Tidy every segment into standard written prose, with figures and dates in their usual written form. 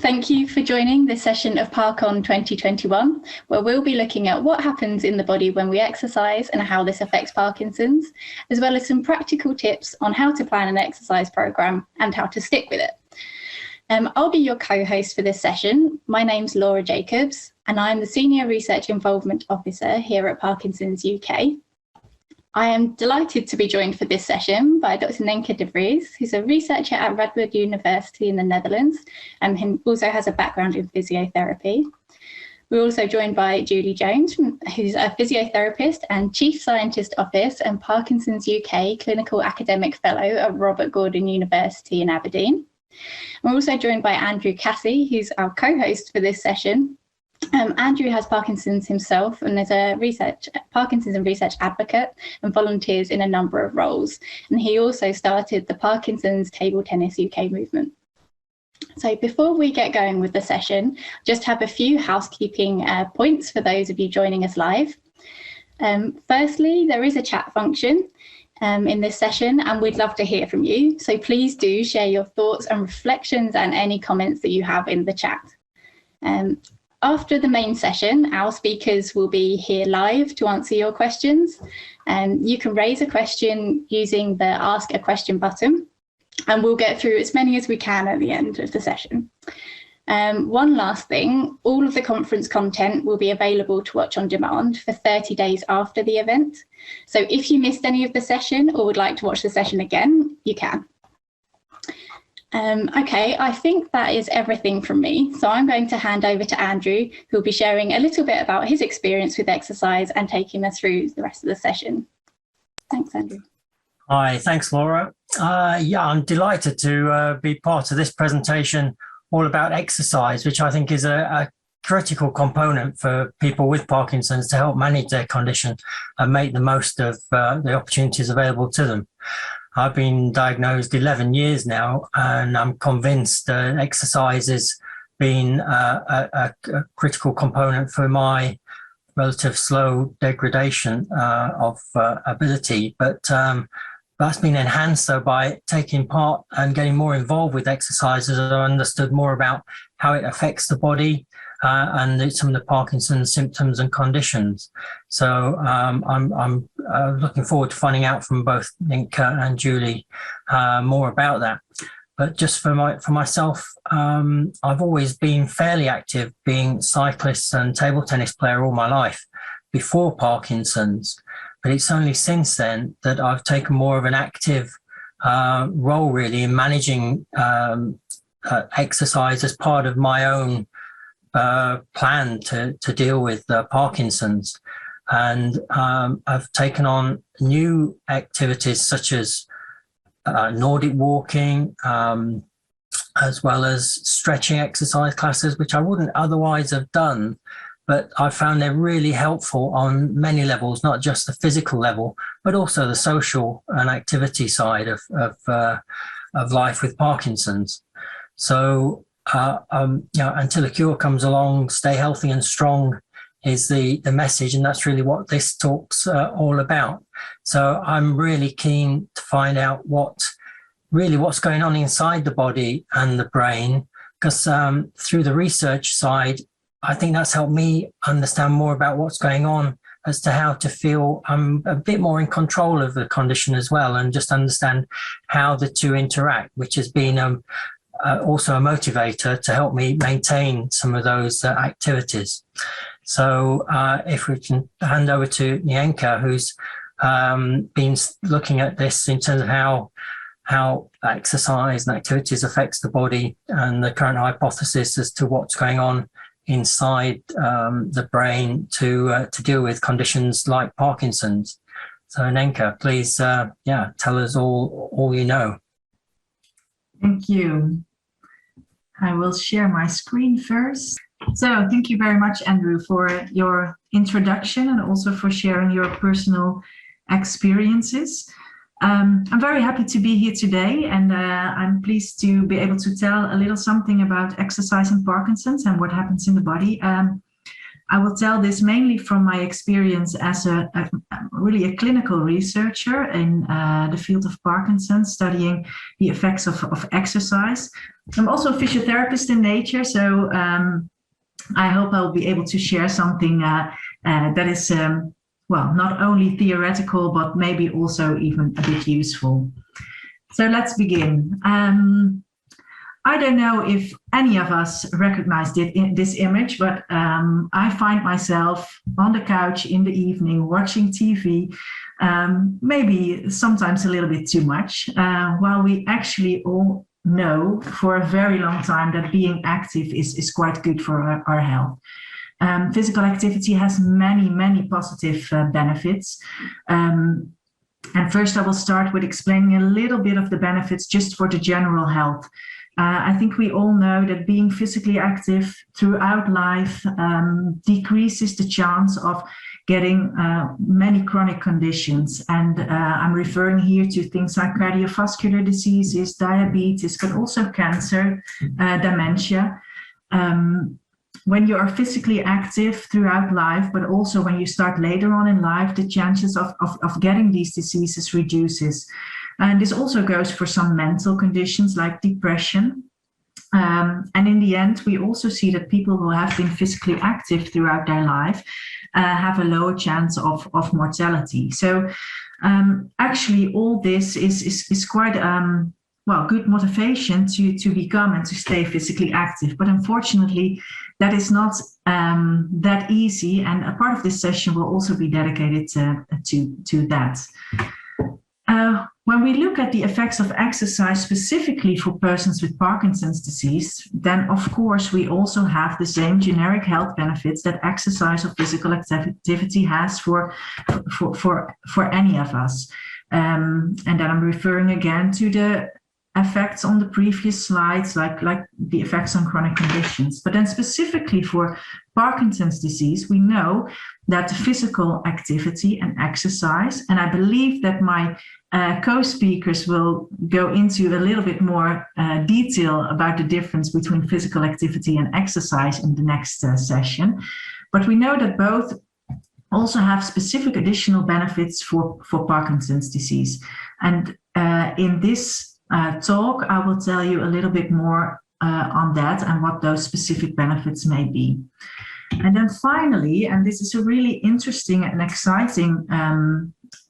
Thank you for joining this session of ParkOn 2021, where we'll be looking at what happens in the body when we exercise and how this affects Parkinson's, as well as some practical tips on how to plan an exercise programme and how to stick with it. I'll be your co-host for this session. My name's Laura Jacobs, and I'm the Senior Research Involvement Officer here at Parkinson's UK. I am delighted to be joined for this session by Dr Nienke De Vries, who's a researcher at Radboud University in the Netherlands and who also has a background in physiotherapy. We're also joined by Julie Jones, who's a physiotherapist and Chief Scientist Office and Parkinson's UK Clinical Academic Fellow at Robert Gordon University in Aberdeen. We're also joined by Andrew Cassy, who's our co-host for this session. Andrew has Parkinson's himself and is a Parkinson's and research advocate and volunteers in a number of roles. And he also started the Parkinson's Table Tennis UK movement. So before we get going with the session, just have a few housekeeping points for those of you joining us live. Firstly, there is a chat function in this session, and we'd love to hear from you. So please do share your thoughts and reflections and any comments that you have in the chat. After the main session, our speakers will be here live to answer your questions. You can raise a question using the Ask a Question button, and we'll get through as many as we can at the end of the session. One last thing, all of the conference content will be available to watch on demand for 30 days after the event. So if you missed any of the session or would like to watch the session again, you can. Okay, I think that is everything from me. So I'm going to hand over to Andrew, who'll be sharing a little bit about his experience with exercise and taking us through the rest of the session. Thanks, Andrew. Hi, thanks, Laura. Yeah, I'm delighted to be part of this presentation all about exercise, which I think is a critical component for people with Parkinson's to help manage their condition and make the most of the opportunities available to them. I've been diagnosed 11 years now, and I'm convinced exercise has been a critical component for my relative slow degradation of ability. But that's been enhanced though by taking part and getting more involved with exercise as I understood more about how it affects the body and some of the Parkinson's symptoms and conditions. So I'm looking forward to finding out from both Nienke and Julie more about that. But just for myself, I've always been fairly active, being cyclist and table tennis player all my life before Parkinson's. But it's only since then that I've taken more of an active role really in managing exercise as part of my own plan to deal with Parkinson's. And I've taken on new activities such as Nordic walking, as well as stretching exercise classes, which I wouldn't otherwise have done. But I found they're really helpful on many levels, not just the physical level, but also the social and activity side of life with Parkinson's. So, until a cure comes along, stay healthy and strong is the message, and that's really what this talk's all about. So I'm really keen to find out what's going on inside the body and the brain, because through the research side, I think that's helped me understand more about what's going on as to how to feel I'm a bit more in control of the condition as well, and just understand how the two interact, which has been also a motivator to help me maintain some of those activities. So if we can hand over to Nienke, who's been looking at this in terms of how exercise and activities affects the body and the current hypothesis as to what's going on inside the brain to deal with conditions like Parkinson's. So Nienke, please, tell us all you know. Thank you. I will share my screen first. So thank you very much, Andrew, for your introduction and also for sharing your personal experiences. I'm very happy to be here today, and I'm pleased to be able to tell a little something about exercise in Parkinson's and what happens in the body. I will tell this mainly from my experience as really a clinical researcher in the field of Parkinson's, studying the effects of exercise. I'm also a physiotherapist in nature, so I hope I'll be able to share something that is, not only theoretical, but maybe also even a bit useful. So let's begin. I don't know if any of us recognized this image, but I find myself on the couch in the evening watching TV, maybe sometimes a little bit too much, while we actually all know for a very long time that being active is quite good for our health. Physical activity has many positive benefits. And first I will start with explaining a little bit of the benefits just for the general health. I think we all know that being physically active throughout life decreases the chance of getting many chronic conditions. And I'm referring here to things like cardiovascular diseases, diabetes, but also cancer, dementia. When you are physically active throughout life, but also when you start later on in life, the chances of getting these diseases reduces. And this also goes for some mental conditions like depression. And in the end, we also see that people who have been physically active throughout their life have a lower chance of mortality. So actually, all this is quite good motivation to become and to stay physically active. But unfortunately, that is not that easy. And a part of this session will also be dedicated to that. When we look at the effects of exercise specifically for persons with Parkinson's disease, then of course we also have the same generic health benefits that exercise or physical activity has for any of us. And then I'm referring again to the effects on the previous slides, like the effects on chronic conditions. But then specifically for Parkinson's disease, we know that physical activity and exercise, and I believe that my co-speakers will go into a little bit more detail about the difference between physical activity and exercise in the next session. But we know that both also have specific additional benefits for Parkinson's disease. And in this talk, I will tell you a little bit more on that and what those specific benefits may be. And then finally, and this is a really interesting and exciting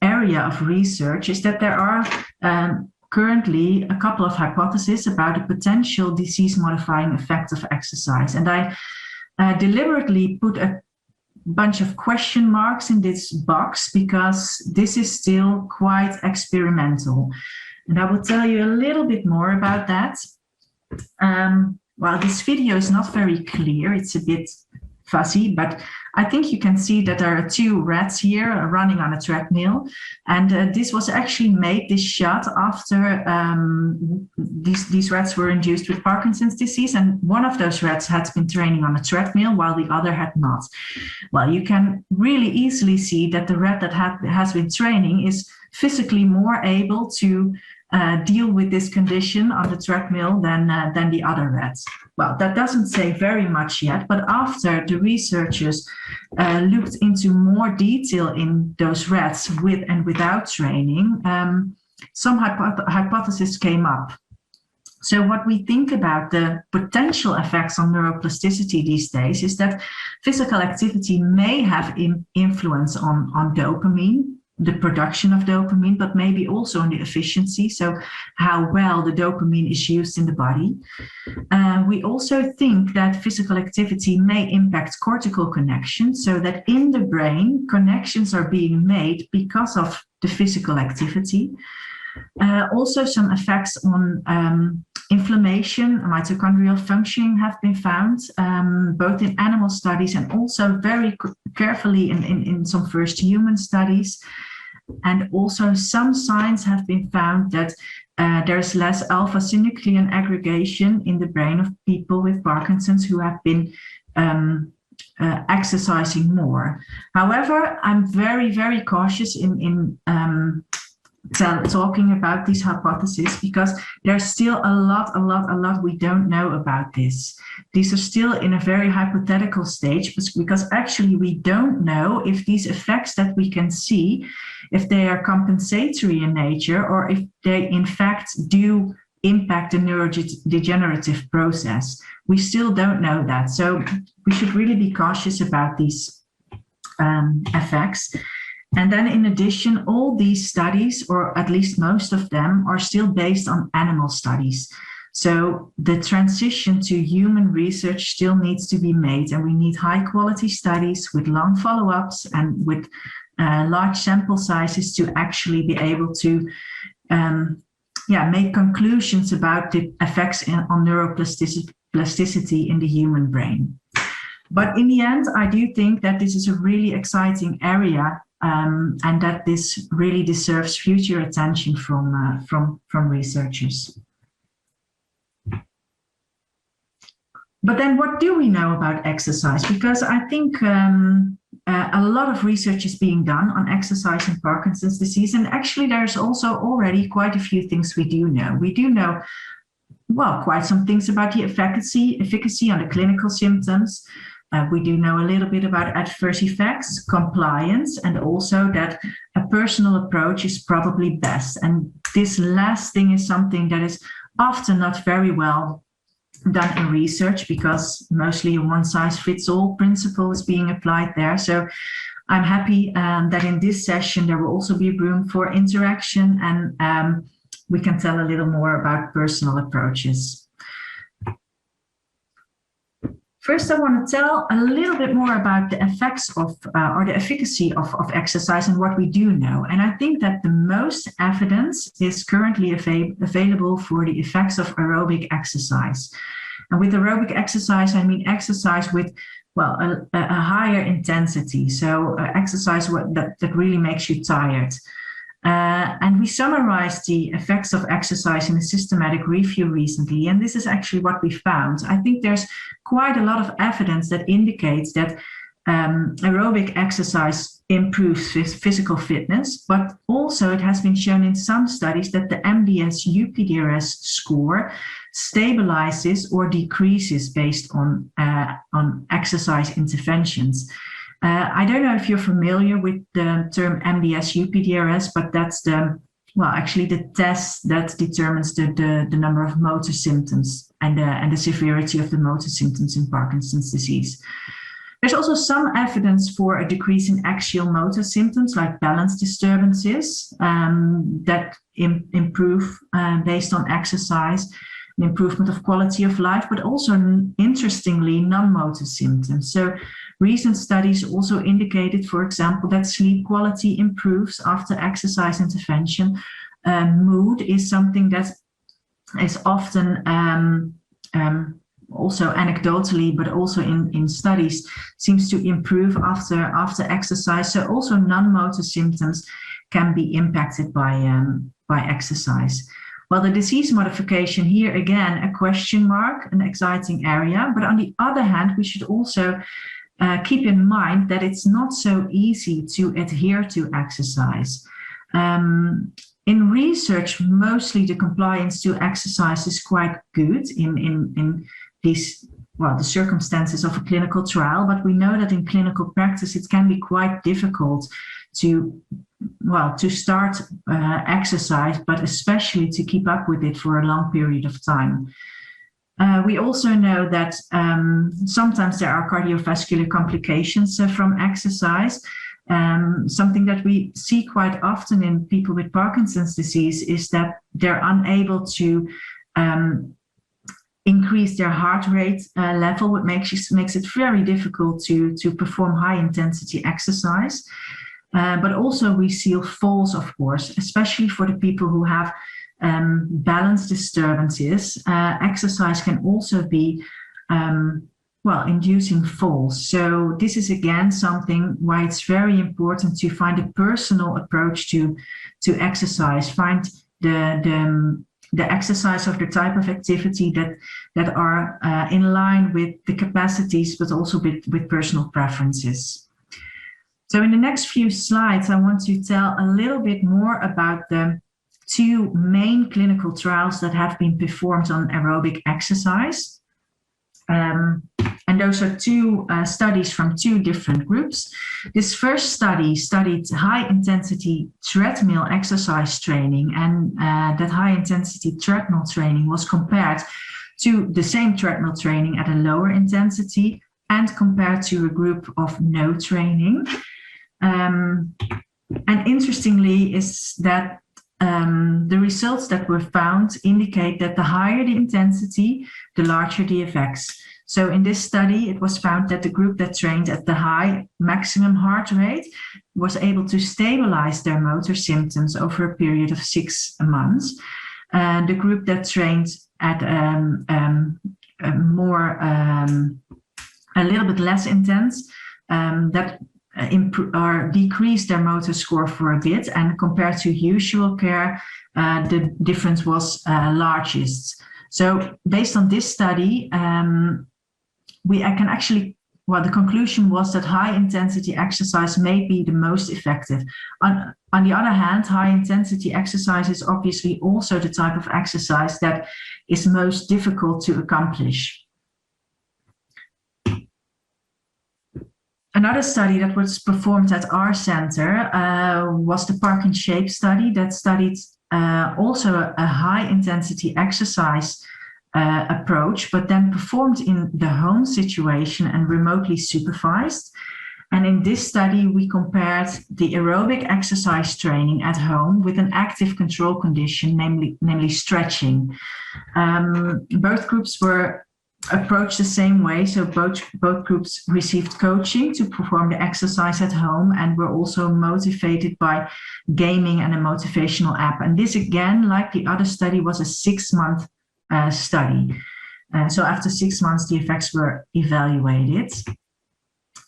area of research, is that there are currently a couple of hypotheses about the potential disease-modifying effects of exercise. And I deliberately put a bunch of question marks in this box because this is still quite experimental. And I will tell you a little bit more about that. Well, this video is not very clear. It's a bit fuzzy, but I think you can see that there are two rats here running on a treadmill. And this was actually made, this shot, after these rats were induced with Parkinson's disease. And one of those rats had been training on a treadmill while the other had not. Well, you can really easily see that the rat that has been training is physically more able to deal with this condition on the treadmill than the other rats. Well, that doesn't say very much yet, but after the researchers looked into more detail in those rats with and without training, some hypotheses came up. So what we think about the potential effects on neuroplasticity these days is that physical activity may have influence on dopamine, the production of dopamine, but maybe also on the efficiency, so how well the dopamine is used in the body. We also think that physical activity may impact cortical connections, so that in the brain, connections are being made because of the physical activity. Also, some effects on inflammation, mitochondrial functioning have been found, both in animal studies and also very carefully in some first human studies. And also some signs have been found that there's less alpha-synuclein aggregation in the brain of people with Parkinson's who have been exercising more. However, I'm very, very cautious in talking about these hypotheses, because there's still a lot we don't know about this. These are still in a very hypothetical stage, because actually we don't know if these effects that we can see, if they are compensatory in nature, or if they in fact do impact the neurodegenerative process. We still don't know that. So we should really be cautious about these effects. And then in addition, all these studies, or at least most of them, are still based on animal studies. So the transition to human research still needs to be made, and we need high quality studies with long follow-ups and with large sample sizes to actually be able to make conclusions about the effects on neuroplasticity in the human brain. But in the end, I do think that this is a really exciting area, and that this really deserves future attention from researchers. But then what do we know about exercise? Because I think a lot of research is being done on exercise in Parkinson's disease. And actually, there's also already quite a few things we do know. We do know, well, quite some things about the efficacy on the clinical symptoms. We do know a little bit about adverse effects, compliance, and also that a personal approach is probably best. And this last thing is something that is often not very well done in research, because mostly a one-size-fits-all principle is being applied there. So I'm happy that in this session there will also be room for interaction, and we can tell a little more about personal approaches. First, I want to tell a little bit more about the effects of, or the efficacy of exercise and what we do know. And I think that the most evidence is currently available for the effects of aerobic exercise. And with aerobic exercise, I mean exercise with, well, a higher intensity. So exercise that really makes you tired. And we summarized the effects of exercise in a systematic review recently, and this is actually what we found. I think there's quite a lot of evidence that indicates that aerobic exercise improves physical fitness, but also it has been shown in some studies that the MDS-UPDRS score stabilizes or decreases based on exercise interventions. I don't know if you're familiar with the term MDS-UPDRS, but that's the test that determines the number of motor symptoms and the severity of the motor symptoms in Parkinson's disease. There's also some evidence for a decrease in axial motor symptoms like balance disturbances that improve based on exercise, an improvement of quality of life, but also, interestingly, non-motor symptoms. So recent studies also indicated, for example, that sleep quality improves after exercise intervention. Mood is something that is often also anecdotally, but also in studies, seems to improve after exercise. So also non-motor symptoms can be impacted by exercise. Well, the disease modification here, again, a question mark, an exciting area. But on the other hand, we should also keep in mind that it's not so easy to adhere to exercise. In research, mostly the compliance to exercise is quite good in these, well, the circumstances of a clinical trial, but we know that in clinical practice it can be quite difficult to start exercise, but especially to keep up with it for a long period of time. We also know that sometimes there are cardiovascular complications from exercise. Something that we see quite often in people with Parkinson's disease is that they're unable to increase their heart rate level, which makes it very difficult to perform high intensity exercise. But also we see falls, of course, especially for the people who have balance disturbances. Exercise can also be inducing falls. So this is again something why it's very important to find a personal approach to exercise. Find the exercise of the type of activity that are in line with the capacities, but also with personal preferences. So in the next few slides, I want to tell a little bit more about the two main clinical trials that have been performed on aerobic exercise. And those are two studies from two different groups. This first study studied high-intensity treadmill exercise training, and that high-intensity treadmill training was compared to the same treadmill training at a lower intensity and compared to a group of no training. And interestingly is that the results that were found indicate that the higher the intensity, the larger the effects. So in this study, it was found that the group that trained at the high maximum heart rate was able to stabilize their motor symptoms over a period of 6 months. The group that trained at a little bit less intense, that decreased their motor score for a bit, and compared to usual care, the difference was largest. So based on this study, the conclusion was that high intensity exercise may be the most effective. On the other hand, high intensity exercise is obviously also the type of exercise that is most difficult to accomplish. Another study that was performed at our center was the Parkinson Shape study that studied also a high intensity exercise approach, but then performed in the home situation and remotely supervised. And in this study, we compared the aerobic exercise training at home with an active control condition, namely stretching. Both groups were approached the same way. So both groups received coaching to perform the exercise at home and were also motivated by gaming and a motivational app. And this, again, like the other study, was a 6-month study. So after 6 months, the effects were evaluated.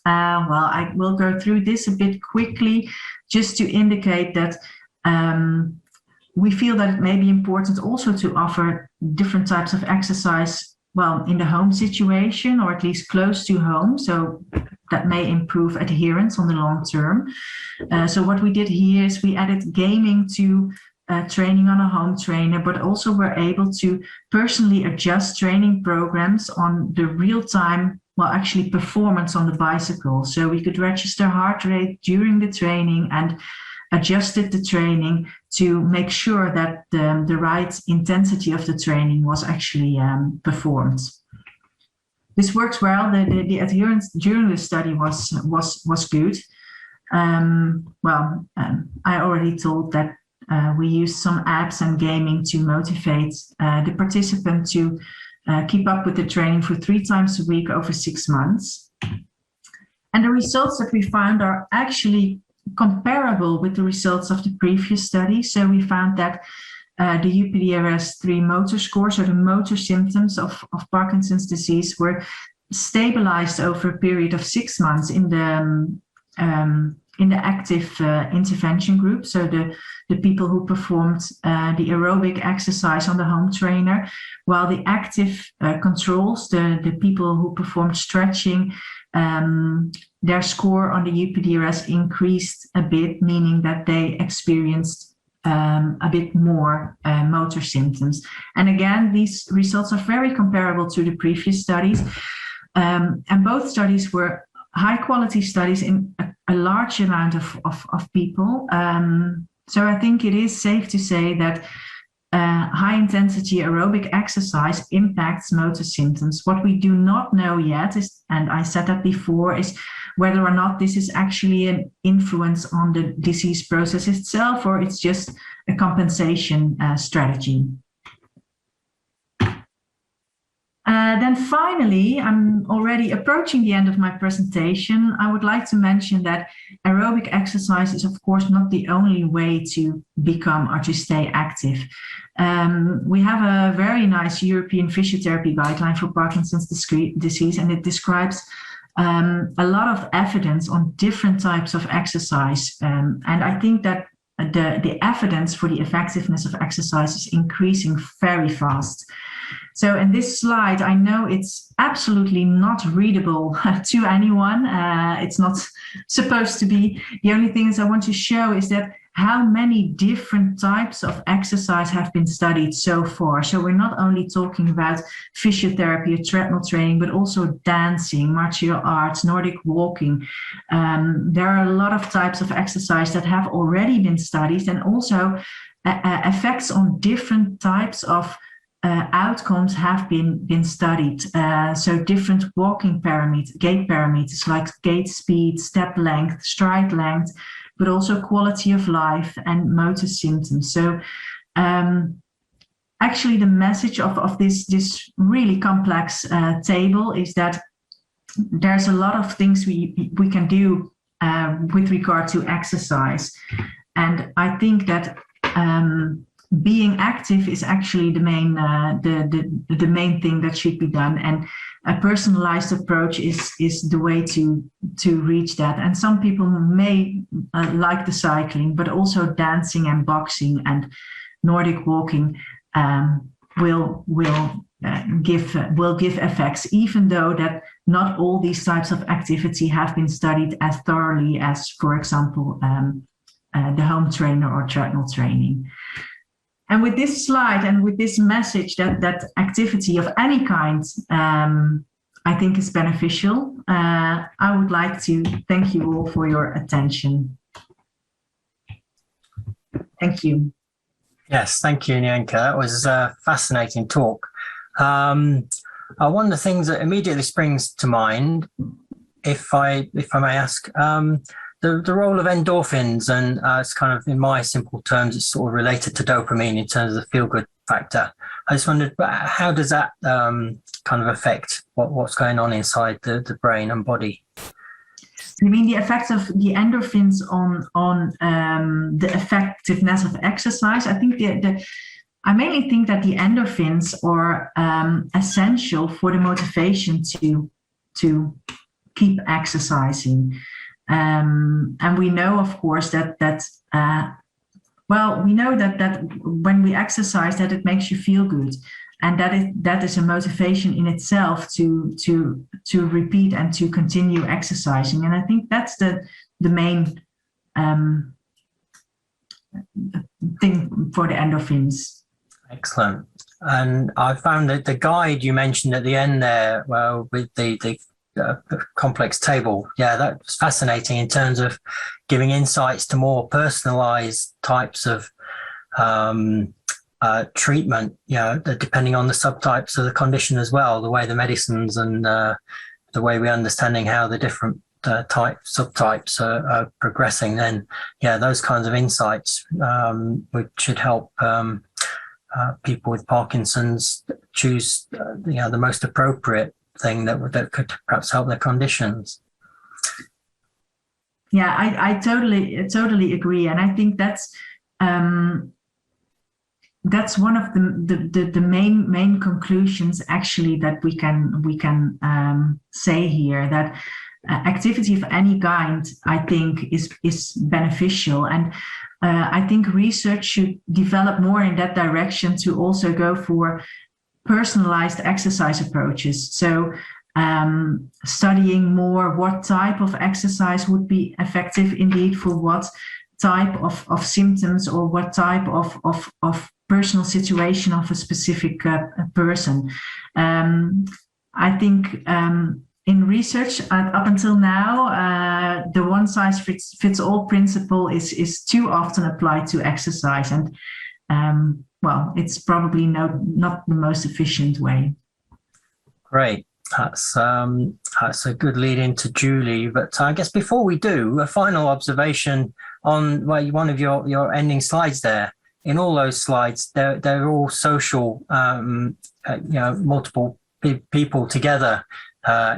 I will go through this a bit quickly just to indicate that we feel that it may be important also to offer different types of exercise in the home situation, or at least close to home, so that may improve adherence on the long term. So what we did here is we added gaming to training on a home trainer, but also were able to personally adjust training programs on the real-time, performance on the bicycle. So we could register heart rate during the training and adjusted the training to make sure that the right intensity of the training was actually performed. This works well. The adherence during the study was good. I already told that we used some apps and gaming to motivate the participant to keep up with the training for 3 times a week over 6 months. And the results that we found are actually comparable with the results of the previous study. So we found that the UPDRS-3 motor scores, or the motor symptoms of Parkinson's disease, were stabilized over a period of 6 months in the active intervention group. So the people who performed the aerobic exercise on the home trainer, while the active controls, the people who performed stretching, their score on the UPDRS increased a bit, meaning that they experienced a bit more motor symptoms. And again, these results are very comparable to the previous studies. And both studies were high-quality studies in a large amount of people. So I think it is safe to say that high-intensity aerobic exercise impacts motor symptoms. What we do not know yet is, and I said that before, is whether or not this is actually an influence on the disease process itself, or it's just a compensation strategy. Then finally, I'm already approaching the end of my presentation. I would like to mention that aerobic exercise is, of course, not the only way to become or to stay active. We have a very nice European physiotherapy guideline for Parkinson's disease, and it describes a lot of evidence on different types of exercise. And I think that the evidence for the effectiveness of exercise is increasing very fast. So in this slide, I know it's absolutely not readable to anyone. It's not supposed to be. The only thing is I want to show is that how many different types of exercise have been studied so far. So we're not only talking about physiotherapy or treadmill training, but also dancing, martial arts, Nordic walking. There are a lot of types of exercise that have already been studied, and also effects on different types of outcomes have been studied. So different walking parameters, gait parameters like gait speed, step length, stride length, but also quality of life and motor symptoms. So actually the message of this really complex table is that there's a lot of things we can do with regard to exercise. And I think that being active is actually the main thing that should be done, and a personalized approach is the way to reach that. And some people may like the cycling, but also dancing and boxing and Nordic walking will give effects, even though that not all these types of activity have been studied as thoroughly as, for example, the home trainer or treadmill training. And with this slide and with this message that activity of any kind, I think is beneficial, I would like to thank you all for your attention. Thank you. Yes, thank you, Nienke. That was a fascinating talk. One of the things that immediately springs to mind, if I may ask, the role of endorphins, and it's kind of, in my simple terms, it's sort of related to dopamine in terms of the feel-good factor. I just wondered, how does that kind of affect what's going on inside the brain and body? You mean the effects of the endorphins on the effectiveness of exercise? I think I mainly think that the endorphins are essential for the motivation to keep exercising. And we know, of course, that we know that when we exercise, that it makes you feel good, and that is a motivation in itself to repeat and to continue exercising. And I think that's the main thing for the endorphins. Excellent. And I found that the guide you mentioned at the end there, well, with the complex table, that was fascinating in terms of giving insights to more personalized types of treatment, depending on the subtypes of the condition as well, the way the medicines and the way we're understanding how the different subtypes are progressing, then those kinds of insights which should help people with Parkinson's choose the most appropriate thing that could perhaps help their conditions. I totally agree, and I think that's one of the main conclusions actually that we can say here, that activity of any kind, I think, is beneficial, and I think research should develop more in that direction to also go for personalized exercise approaches. So studying more what type of exercise would be effective indeed for what type of symptoms or what type of personal situation of a specific person. I think in research up until now, the one size fits all principle is too often applied to exercise, and it's probably not the most efficient way. Great. That's a good lead into Julie. But I guess before we do, a final observation on one of your ending slides there. In all those slides, they're all social, multiple people together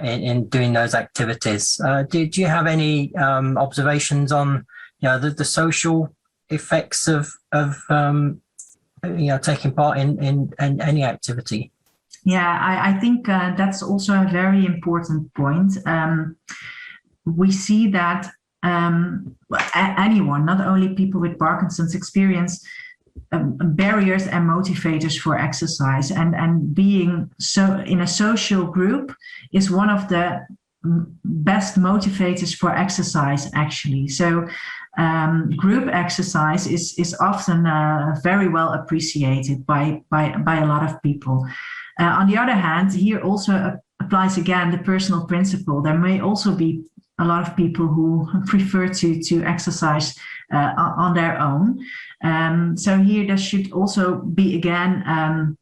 in doing those activities. Do you have any observations on the social effects of taking part in any activity? I think that's also a very important point. We see that anyone, not only people with Parkinson's, experience barriers and motivators for exercise, and being so in a social group is one of the best motivators for exercise, actually. So group exercise is often very well appreciated by a lot of people. On the other hand, here also applies again the personal principle. There may also be a lot of people who prefer to exercise on their own. So here there should also be again,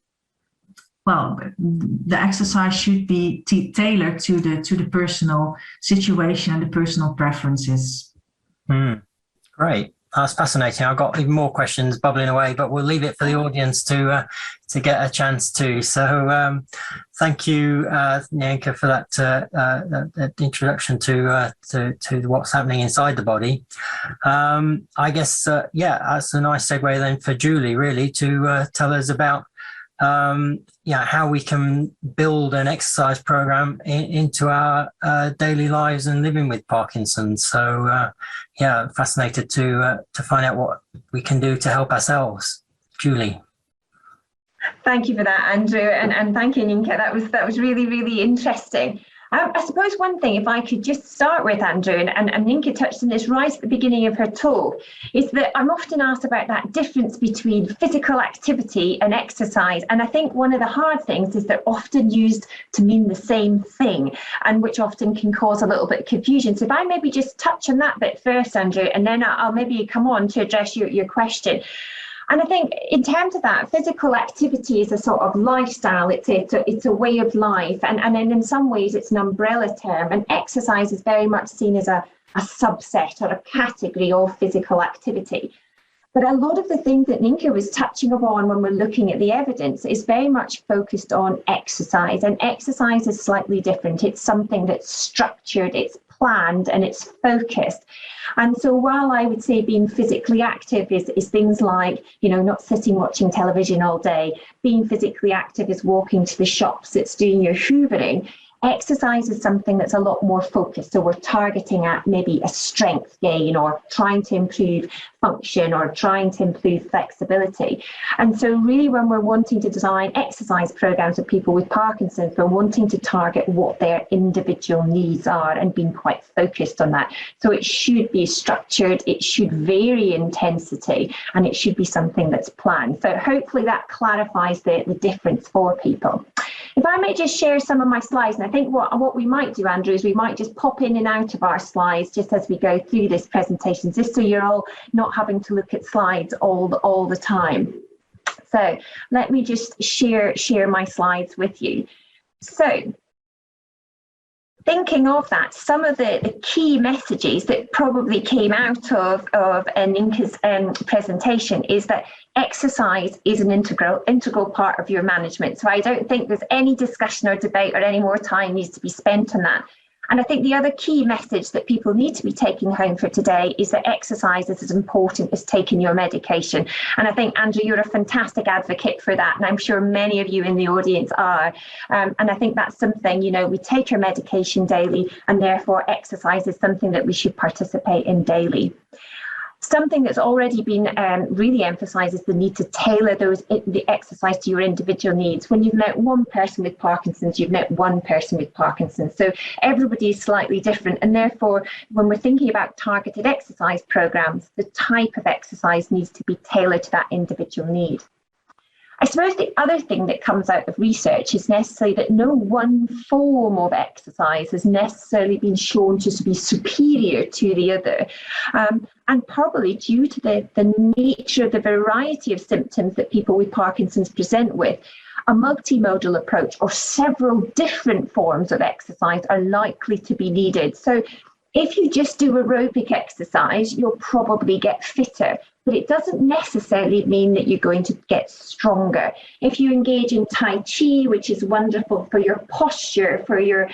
the exercise should be tailored to the personal situation and the personal preferences. Great. That's fascinating. I've got even more questions bubbling away, but we'll leave it for the audience to get a chance to. So thank you, Nienke, for that introduction to what's happening inside the body. I guess, that's a nice segue then for Julie, really, to tell us about how we can build an exercise program into our daily lives and living with Parkinson's. So, fascinated to find out what we can do to help ourselves. Julie. Thank you for that, Andrew, and thank you, Nienke. That was really, really interesting. I suppose one thing, if I could just start with, Andrew, and Nienke touched on this right at the beginning of her talk, is that I'm often asked about that difference between physical activity and exercise. And I think one of the hard things is they're often used to mean the same thing, and which often can cause a little bit of confusion. So if I maybe just touch on that bit first, Andrew, and then I'll maybe come on to address your question. And I think in terms of that, physical activity is a sort of lifestyle. It's a way of life. And then in some ways it's an umbrella term. And exercise is very much seen as a subset or a category of physical activity. But a lot of the things that Nienke was touching upon when we're looking at the evidence is very much focused on exercise. And exercise is slightly different. It's something that's structured, it's planned, and it's focused. And so while I would say being physically active is things like, not sitting watching television all day, being physically active is walking to the shops, it's doing your hoovering. Exercise is something that's a lot more focused. So we're targeting at maybe a strength gain or trying to improve function or trying to improve flexibility. And so really when we're wanting to design exercise programs for people with Parkinson's, we're wanting to target what their individual needs are and being quite focused on that. So it should be structured, it should vary in intensity, and it should be something that's planned. So hopefully that clarifies the difference for people. If I may just share some of my slides, and I think what we might do, Andrew, is we might just pop in and out of our slides just as we go through this presentation, just so you're all not having to look at slides all the time. So let me just share my slides with you. So thinking of that, some of the key messages that probably came out of Nienke's presentation is that exercise is an integral part of your management. So I don't think there's any discussion or debate or any more time needs to be spent on that. And I think the other key message that people need to be taking home for today is that exercise is as important as taking your medication. And I think, Andrew, you're a fantastic advocate for that. And I'm sure many of you in the audience are. And I think that's something, we take our medication daily, and therefore exercise is something that we should participate in daily. Something that's already been really emphasised is the need to tailor the exercise to your individual needs. When you've met one person with Parkinson's, you've met one person with Parkinson's. So everybody is slightly different. And therefore, when we're thinking about targeted exercise programmes, the type of exercise needs to be tailored to that individual need. I suppose the other thing that comes out of research is necessarily that no one form of exercise has necessarily been shown to be superior to the other. And probably due to the nature, the variety of symptoms that people with Parkinson's present with, a multimodal approach or several different forms of exercise are likely to be needed. So if you just do aerobic exercise, you'll probably get fitter, but it doesn't necessarily mean that you're going to get stronger. If you engage in Tai Chi, which is wonderful for your posture, for your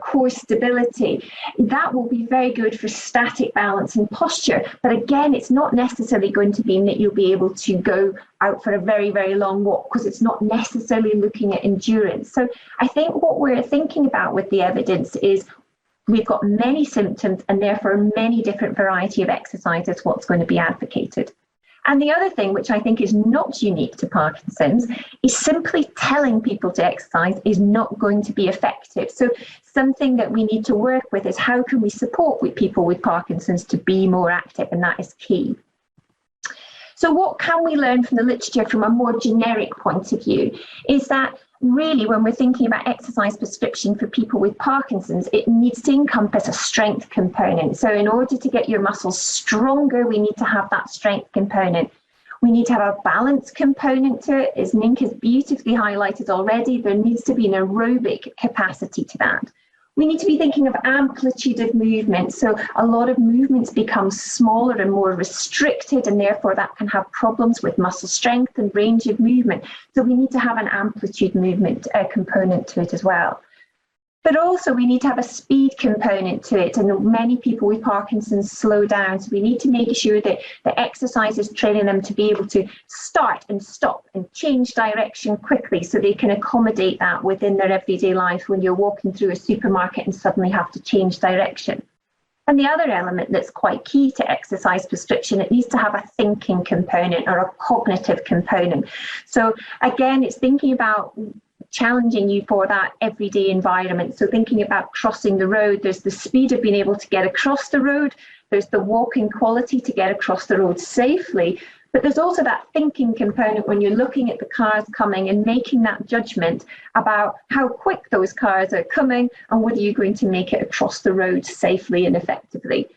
core stability, that will be very good for static balance and posture. But again, it's not necessarily going to mean that you'll be able to go out for a very, very long walk, because it's not necessarily looking at endurance. So I think what we're thinking about with the evidence is we've got many symptoms and therefore many different variety of exercises what's going to be advocated. And the other thing, which I think is not unique to Parkinson's, is simply telling people to exercise is not going to be effective. So something that we need to work with is how can we support people with Parkinson's to be more active, and that is key. So what can we learn from the literature from a more generic point of view is that really when we're thinking about exercise prescription for people with Parkinson's, it needs to encompass a strength component. So in order to get your muscles stronger, we need to have that strength component. We need to have a balance component to it. As Nienke has beautifully highlighted already, there needs to be an aerobic capacity to that. We need to be thinking of amplitude of movement. So a lot of movements become smaller and more restricted, and therefore that can have problems with muscle strength and range of movement. So we need to have an amplitude movement component to it as well. But also we need to have a speed component to it, and many people with Parkinson's slow down, so we need to make sure that the exercise is training them to be able to start and stop and change direction quickly, so they can accommodate that within their everyday life when you're walking through a supermarket and suddenly have to change direction. And the other element that's quite key to exercise prescription, it needs to have a thinking component or a cognitive component. So again, it's thinking about challenging you for that everyday environment. So thinking about crossing the road, there's the speed of being able to get across the road, there's the walking quality to get across the road safely, but there's also that thinking component when you're looking at the cars coming and making that judgment about how quick those cars are coming and whether you're going to make it across the road safely and effectively.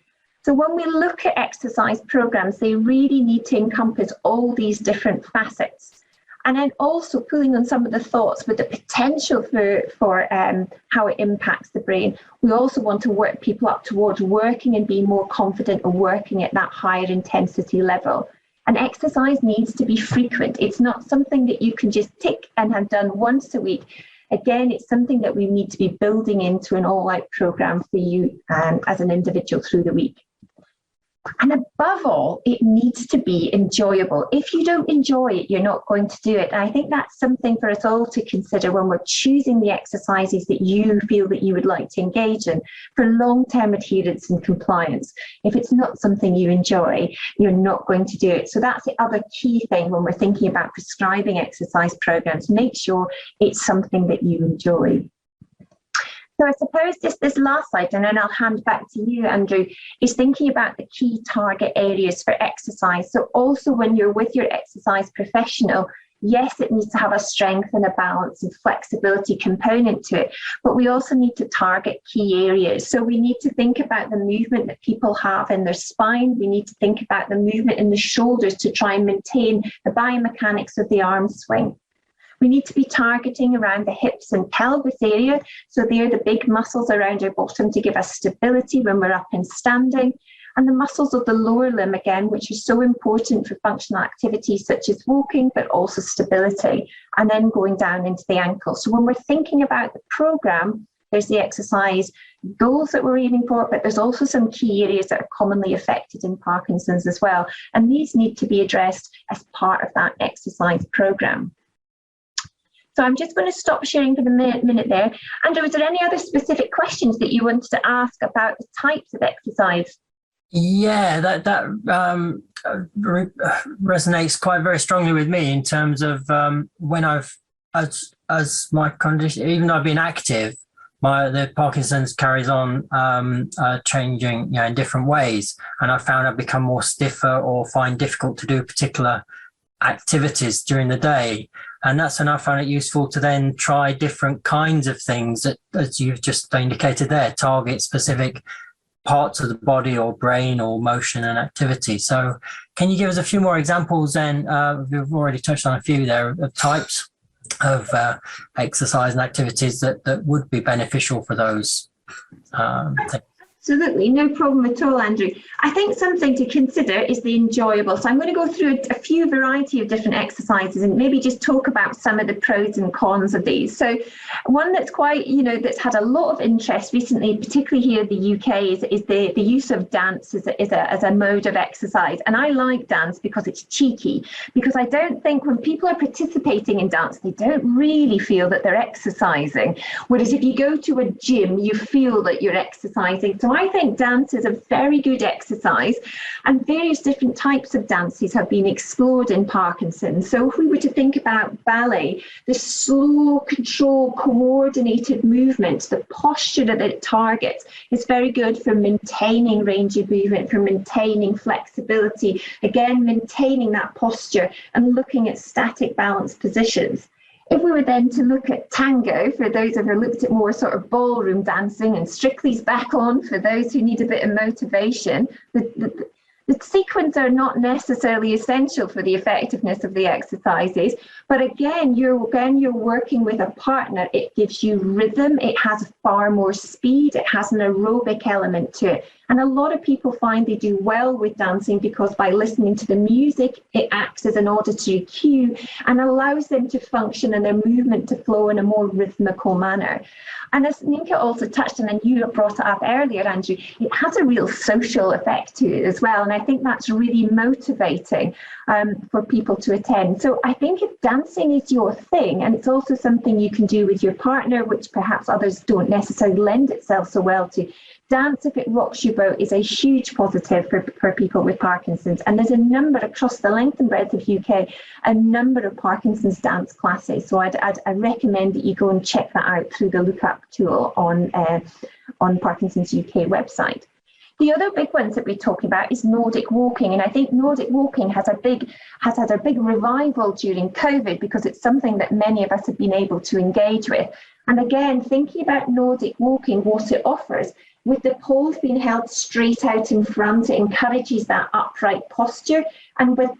So when we look at exercise programs, they really need to encompass all these different facets. And then also pulling on some of the thoughts with the potential for how it impacts the brain. We also want to work people up towards working and being more confident of working at that higher intensity level. And exercise needs to be frequent. It's not something that you can just tick and have done once a week. Again, it's something that we need to be building into an all-out program for you as an individual through the week. And above all, it needs to be enjoyable. If you don't enjoy it, you're not going to do it. And I think that's something for us all to consider when we're choosing the exercises that you feel that you would like to engage in for long-term adherence and compliance. If it's not something you enjoy, you're not going to do it. So that's the other key thing when we're thinking about prescribing exercise programs. Make sure it's something that you enjoy. So I suppose just this last slide, and then I'll hand back to you, Andrew, is thinking about the key target areas for exercise. So also when you're with your exercise professional, yes, it needs to have a strength and a balance and flexibility component to it, but we also need to target key areas. So we need to think about the movement that people have in their spine. We need to think about the movement in the shoulders to try and maintain the biomechanics of the arm swing. We need to be targeting around the hips and pelvis area. So they're the big muscles around our bottom to give us stability when we're up and standing. And the muscles of the lower limb, again, which are so important for functional activities such as walking, but also stability, and then going down into the ankle. So when we're thinking about the program, there's the exercise goals that we're aiming for, but there's also some key areas that are commonly affected in Parkinson's as well. And these need to be addressed as part of that exercise program. So I'm just going to stop sharing for the minute there. Andrew, is there any other specific questions that you wanted to ask about the types of exercise? Yeah, that resonates quite very strongly with me in terms of when I've, as my condition, even though I've been active, the Parkinson's carries on changing, in different ways, and I found I've become more stiffer or find difficult to do particular activities during the day. And that's when I found it useful to then try different kinds of things that, as you've just indicated there, target specific parts of the body or brain or motion and activity. So can you give us a few more examples then? We've already touched on a few there of types of exercise and activities that would be beneficial for those things. Absolutely, no problem at all, Andrew. I think something to consider is the enjoyable. So I'm going to go through a few variety of different exercises and maybe just talk about some of the pros and cons of these. So one that's quite, that's had a lot of interest recently, particularly here in the UK, is the use of dance as a mode of exercise. And I like dance because it's cheeky, because I don't think when people are participating in dance, they don't really feel that they're exercising. Whereas if you go to a gym, you feel that you're exercising. So So I think dance is a very good exercise, and various different types of dances have been explored in Parkinson's. So if we were to think about ballet, the slow, controlled, coordinated movement, the posture that it targets is very good for maintaining range of movement, for maintaining flexibility, again, maintaining that posture and looking at static balance positions. If we were then to look at tango, for those who have looked at more sort of ballroom dancing, and Strictly's back on for those who need a bit of motivation, the sequence are not necessarily essential for the effectiveness of the exercises, but again you're working with a partner. It gives you rhythm, it has far more speed, it has an aerobic element to it. And a lot of people find they do well with dancing because by listening to the music, it acts as an auditory cue and allows them to function and their movement to flow in a more rhythmical manner. And as Nienke also touched on, and you brought it up earlier, Andrew, it has a real social effect to it as well. And I think that's really motivating for people to attend. So I think if dancing is your thing, and it's also something you can do with your partner, which perhaps others don't necessarily lend itself so well to, dance, if it rocks your boat, is a huge positive for people with Parkinson's. And there's a number across the length and breadth of UK, a number of Parkinson's dance classes. So I'd recommend that you go and check that out through the lookup tool on Parkinson's UK website. The other big ones that we're talking about is Nordic walking, and I think Nordic walking has had a big revival during COVID because it's something that many of us have been able to engage with. And again, thinking about Nordic walking, what it offers, with the poles being held straight out in front, it encourages that upright posture. And with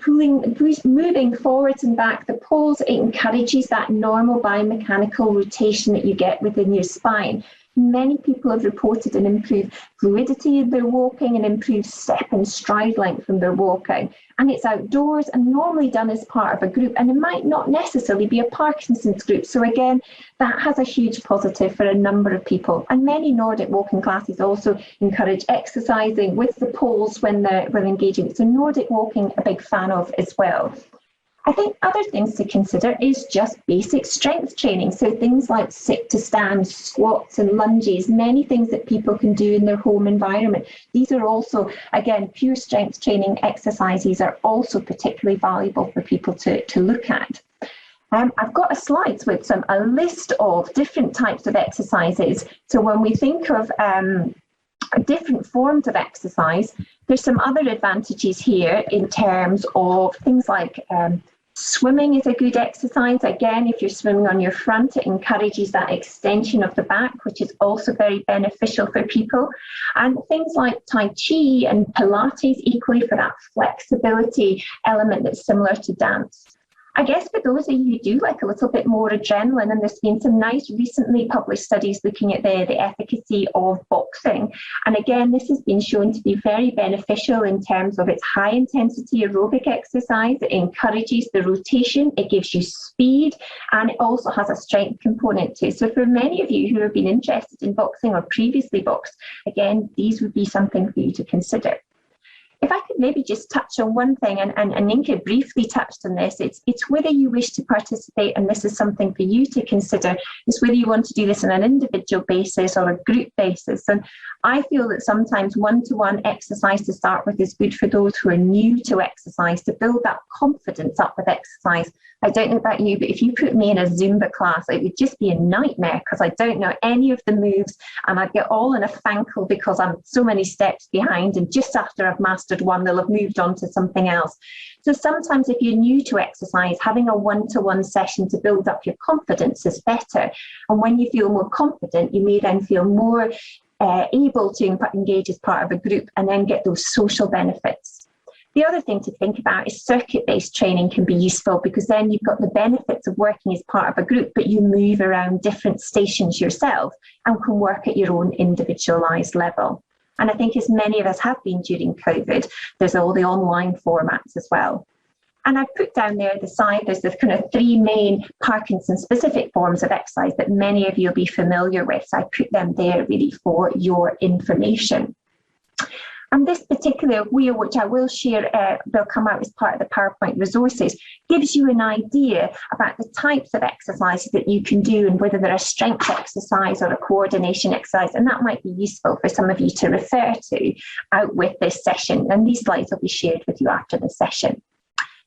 moving forwards and back the poles, it encourages that normal biomechanical rotation that you get within your spine. Many people have reported an improved fluidity in their walking and improved step and stride length from their walking. And it's outdoors and normally done as part of a group, and it might not necessarily be a Parkinson's group. So again, that has a huge positive for a number of people. And many Nordic walking classes also encourage exercising with the poles when engaging. So Nordic walking, a big fan of as well. I think other things to consider is just basic strength training. So things like sit to stand, squats and lunges, many things that people can do in their home environment. These are also, again, pure strength training exercises are also particularly valuable for people to look at. I've got a slide with a list of different types of exercises. So when we think of different forms of exercise, there's some other advantages here in terms of things like swimming is a good exercise. Again, if you're swimming on your front, it encourages that extension of the back, which is also very beneficial for people. And things like Tai Chi and Pilates equally for that flexibility element that's similar to dance. I guess for those of you who do like a little bit more adrenaline, and there's been some nice recently published studies looking at the efficacy of boxing. And again, this has been shown to be very beneficial in terms of its high intensity aerobic exercise. It encourages the rotation, it gives you speed, and it also has a strength component too. So for many of you who have been interested in boxing or previously boxed, again, these would be something for you to consider. If I could maybe just touch on one thing, and Nienke briefly touched on this, it's whether you wish to participate, and this is something for you to consider, is whether you want to do this on an individual basis or a group basis. And I feel that sometimes one-to-one exercise to start with is good for those who are new to exercise, to build that confidence up with exercise. I don't know about you, but if you put me in a Zumba class, it would just be a nightmare because I don't know any of the moves and I'd get all in a fankle because I'm so many steps behind, and just after I've mastered one, they'll have moved on to something else. So sometimes if you're new to exercise, having a one-to-one session to build up your confidence is better. And when you feel more confident, you may then feel more able to engage as part of a group and then get those social benefits. The other thing to think about is circuit-based training can be useful because then you've got the benefits of working as part of a group, but you move around different stations yourself and can work at your own individualised level. And I think as many of us have been during COVID, there's all the online formats as well. And I've put down there the side, there's the kind of three main Parkinson-specific forms of exercise that many of you will be familiar with. So I put them there really for your information. And this particular wheel, which I will share, will come out as part of the PowerPoint resources, gives you an idea about the types of exercises that you can do and whether they're a strength exercise or a coordination exercise. And that might be useful for some of you to refer to out with this session. And these slides will be shared with you after the session.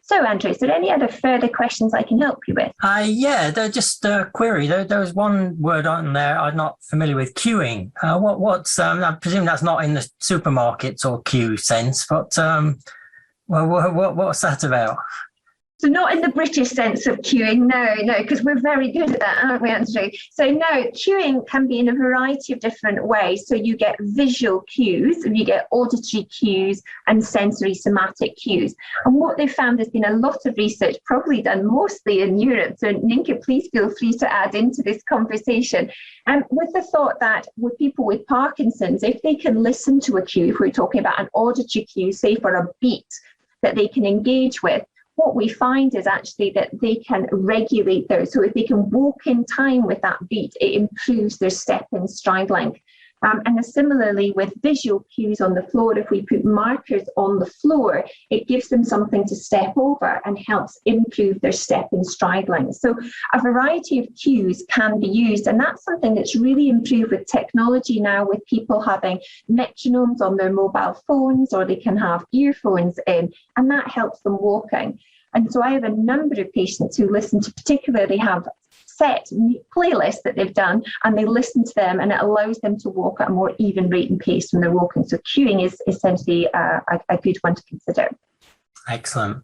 So, Andrew, is there any other further questions I can help you with? Yeah, they're just a query. There was one word on there I'm not familiar with, queuing. I presume that's not in the supermarkets or queue sense, but what's that about? So not in the British sense of queuing, no, because we're very good at that, aren't we, Andrew? So no, queuing can be in a variety of different ways. So you get visual cues, and you get auditory cues and sensory somatic cues. And what they've found, there's been a lot of research, probably done mostly in Europe. So Nienke, please feel free to add into this conversation. With the thought that with people with Parkinson's, if they can listen to a cue, if we're talking about an auditory cue, say for a beat that they can engage with, what we find is actually that they can regulate those. So if they can walk in time with that beat, it improves their step and stride length. And similarly with visual cues on the floor, if we put markers on the floor, it gives them something to step over and helps improve their step and stride length. So a variety of cues can be used, and that's something that's really improved with technology now, with people having metronomes on their mobile phones, or they can have earphones in, and that helps them walking. And so I have a number of patients who listen to, particularly have set playlists that they've done, and they listen to them, and it allows them to walk at a more even rate and pace when they're walking. So queuing is essentially a good one to consider. Excellent.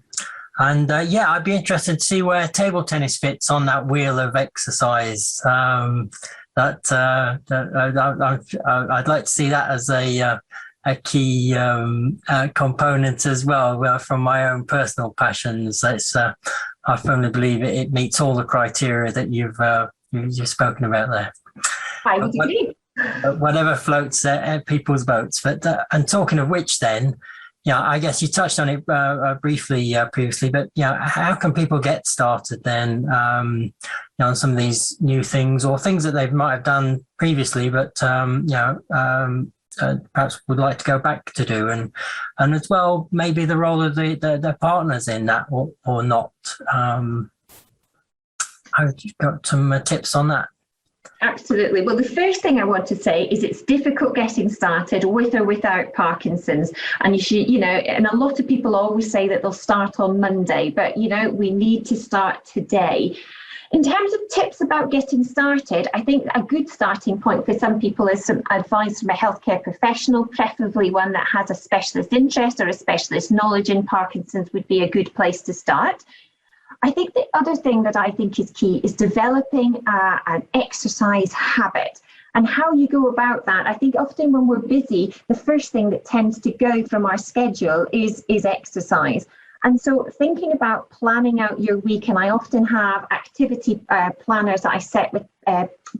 And I'd be interested to see where table tennis fits on that wheel of exercise. I'd like to see that as a key component as well, from my own personal passions. I firmly believe it meets all the criteria that you've spoken about there. I would agree. Whatever floats people's boats. But and talking of which, then, I guess you touched on it briefly previously. But how can people get started then on some of these new things, or things that they might have done previously, but perhaps would like to go back to do, and as well maybe the role of their partners in that, or not. I've got some tips on that. Absolutely. Well, the first thing I want to say is it's difficult getting started with or without Parkinson's, and you should, and a lot of people always say that they'll start on Monday, but we need to start today. In terms of tips about getting started, I think a good starting point for some people is some advice from a healthcare professional, preferably one that has a specialist interest or a specialist knowledge in Parkinson's would be a good place to start. I think the other thing that I think is key is developing an exercise habit. And how you go about that, I think often when we're busy, the first thing that tends to go from our schedule is exercise. And so thinking about planning out your week, and I often have activity planners that I set with